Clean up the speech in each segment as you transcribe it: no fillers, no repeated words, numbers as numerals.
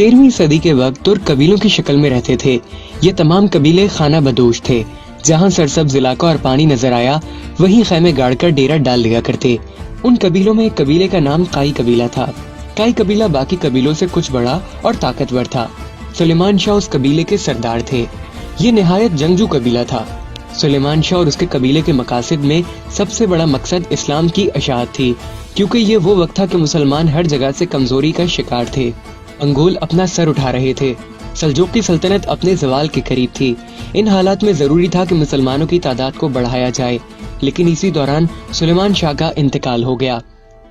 13वीं सदी के वक्त तुर्क कबीलों की शक्ल में रहते थे। ये तमाम कबीले खाना बदोश थे। जहाँ सरसब्ज इलाका और पानी नजर आया वहीं खैमे गाड़कर डेरा डाल लिया करते। उन कबीलों में एक कबीले का नाम काई कबीला था। काई कबीला बाकी कबीलों से कुछ बड़ा और ताकतवर था। सुलेमान शाह उस कबीले के सरदार थे। ये निहायत जंगजू कबीला था। सुलेमान शाह और उसके कबीले के मकासद में सबसे बड़ा मकसद इस्लाम की अशाअत थी, क्योंकि ये वो वक्त था कि मुसलमान हर जगह से कमजोरी का शिकार थे। अंगोल अपना सर उठा रहे थे। सल्जूकी सल्तनत अपने जवाल के करीब थी। इन हालात में जरूरी था कि मुसलमानों की तादाद को बढ़ाया जाए, लेकिन इसी दौरान सुलेमान शाह का इंतकाल हो गया।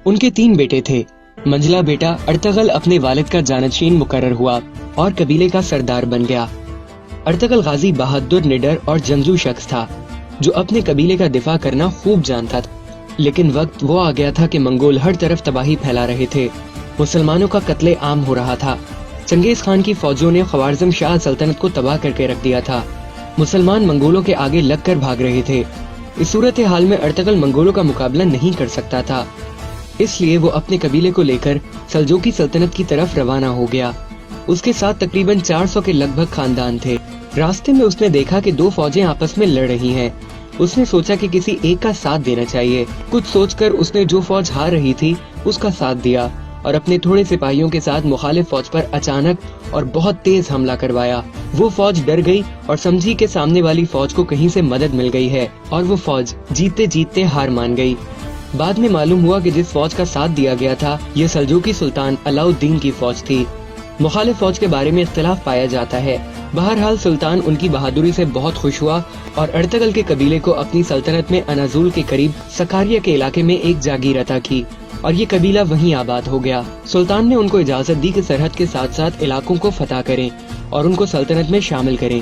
उनके 3 बेटे थे। मंझला बेटा अर्तगल अपने वालिद का जानशीन मुकर्रर हुआ और कबीले का सरदार बन गया। अर्तगल गाजी बहादुर, निडर और जंगजू शख्स था, जो अपने कबीले का दिफा करना खूब जानता था। लेकिन वक्त वो आ गया था कि मंगोल हर तरफ तबाही फैला रहे थे। मुसलमानों का कत्ले आम हो रहा था। चंगेज खान की फौजों ने ख्वारिज़म शाह सल्तनत को तबाह करके रख दिया था। मुसलमान मंगोलों के आगे लगकर भाग रहे थे। इस सूरत हाल में अर्तगल मंगोलों का मुकाबला नहीं कर सकता था, इसलिए वो अपने कबीले को लेकर सल्जूकी सल्तनत की तरफ रवाना हो गया। उसके साथ तकरीबन 400 के लगभग खानदान थे। रास्ते में उसने देखा कि 2 फौजें आपस में लड़ रही हैं। उसने सोचा कि किसी एक का साथ देना चाहिए। कुछ सोचकर उसने जो फौज हार रही थी उसका साथ दिया और अपने थोड़े सिपाहियों के साथ मुखालिफ फौज पर अचानक और बहुत तेज हमला करवाया। वो फौज डर गई और समझी कि सामने वाली फौज को कहीं से मदद मिल गई है, और वो फौज जीतते जीतते हार मान गई। बाद में मालूम हुआ कि जिस फौज का साथ दिया गया था ये सल्जूकी सुल्तान अलाउद्दीन की फौज थी। मुखालिफ फौज के बारे में इख्तिलाफ पाया जाता है। बहरहाल सुल्तान उनकी बहादुरी से बहुत खुश हुआ और अर्तगल के कबीले को अपनी सल्तनत में अनाजुल के करीब सकारिया के इलाके में एक जागीर अता की और ये कबीला वहीं आबाद हो गया। सुल्तान ने उनको इजाजत दी कि सरहद के साथ साथ इलाकों को फतह करें और उनको सल्तनत में शामिल करें।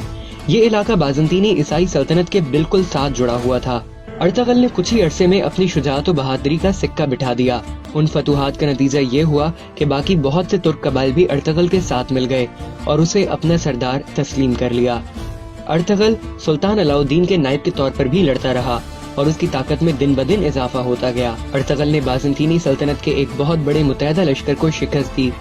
ये इलाका बाज़ंतीनी ईसाई सल्तनत के बिल्कुल साथ जुड़ा हुआ था। अर्तगल ने कुछ ही अरसे में अपनी शुजाअत और बहादुरी का सिक्का बिठा दिया। उन फतूहात का नतीजा ये हुआ कि बाकी बहुत से तुर्क कबाइल भी अर्तगल के साथ मिल गए और उसे अपना सरदार तस्लीम कर लिया। अर्तगल सुल्तान अलाउद्दीन के नायब के तौर पर भी लड़ता रहा और उसकी ताकत में दिन ब दिन इजाफा होता गया। अर्तगल ने बाज़ंतीनी सल्तनत के एक बहुत बड़े मुतहदा लश्कर को शिकस्त दी।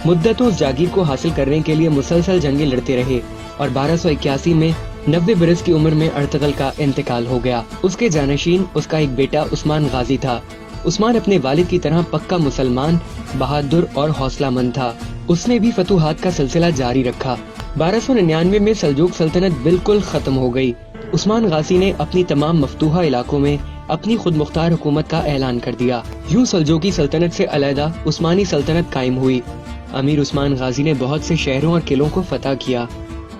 मुद्दतों उस जागीर को हासिल करने के लिए मुसलसल जंगें लड़ते रहे और 1281 में 90 बरस की उम्र में अर्तगल का इंतकाल हो गया। उसके जानशीन उसका एक बेटा उस्मान गाजी था। उस्मान अपने वालिद की तरह पक्का मुसलमान, बहादुर और हौसलामंद था। उसने भी फतूहात का सिलसिला जारी रखा। 1299 में सल्जूक सल्तनत बिल्कुल खत्म हो गई। उस्मान गाजी ने अपनी तमाम मफ्तूहा इलाकों में अपनी खुद मुख्तार हुकूमत का ऐलान कर दिया। यूं सल्जूकी सल्तनत से अलहदा उस्मानी सल्तनत कायम हुई। अमीर उस्मान गाजी ने बहुत से शहरों और किलों को फतह किया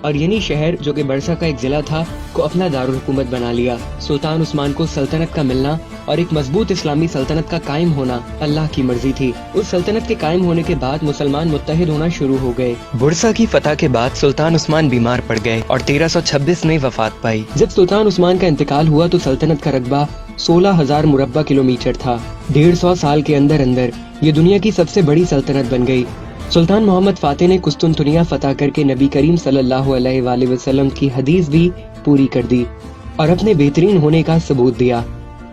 और यही शहर, जो कि बरसा का एक जिला था, को अपना दारुल हुकूमत बना लिया। सुल्तान उस्मान को सल्तनत का मिलना और एक मजबूत इस्लामी सल्तनत का कायम होना अल्लाह की मर्जी थी। उस सल्तनत के कायम होने के बाद मुसलमान मुत्तहिद होना शुरू हो गए। बुरसा की फतह के बाद सुल्तान उस्मान बीमार पड़ गए और 1326 में वफात पाई। जब सुल्तान उस्मान का इंतकाल हुआ तो सल्तनत का रकबा 16,000 मुरब्बा किलोमीटर था। 150 साल के अंदर अंदर ये दुनिया की सबसे बड़ी सल्तनत बन गई। सुल्तान मोहम्मद फातेह ने कुस्तुनतुनिया फतह करके नबी करीम सल्लल्लाहु अलैहि वसल्लम की हदीस भी पूरी कर दी और अपने बेहतरीन होने का सबूत दिया।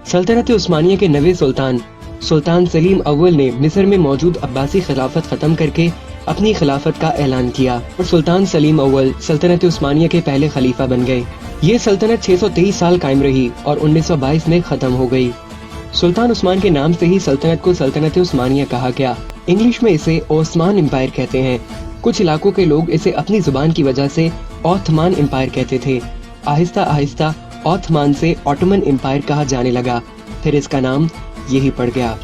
सल्तनत उस्मानिया के नवे सुल्तान सुल्तान सलीम अव्वल ने मिस्र में मौजूद अब्बासी खिलाफत खत्म करके अपनी खिलाफत का ऐलान किया और सुल्तान सलीम अव्वल सल्तनत उस्मानिया के पहले खलीफा बन गए। ये सल्तनत 623 साल कायम रही और 1922 में खत्म हो गई। सुल्तान उस्मान के नाम से ही सल्तनत को सल्तनत उस्मानिया कहा गया। इंग्लिश में इसे ओस्मान एम्पायर कहते हैं। कुछ इलाकों के लोग इसे अपनी जुबान की वजह से ऑथमान एम्पायर कहते थे। आहिस्ता आहिस्ता ऑथमान से ऑटोमन एम्पायर कहा जाने लगा, फिर इसका नाम यही पड़ गया।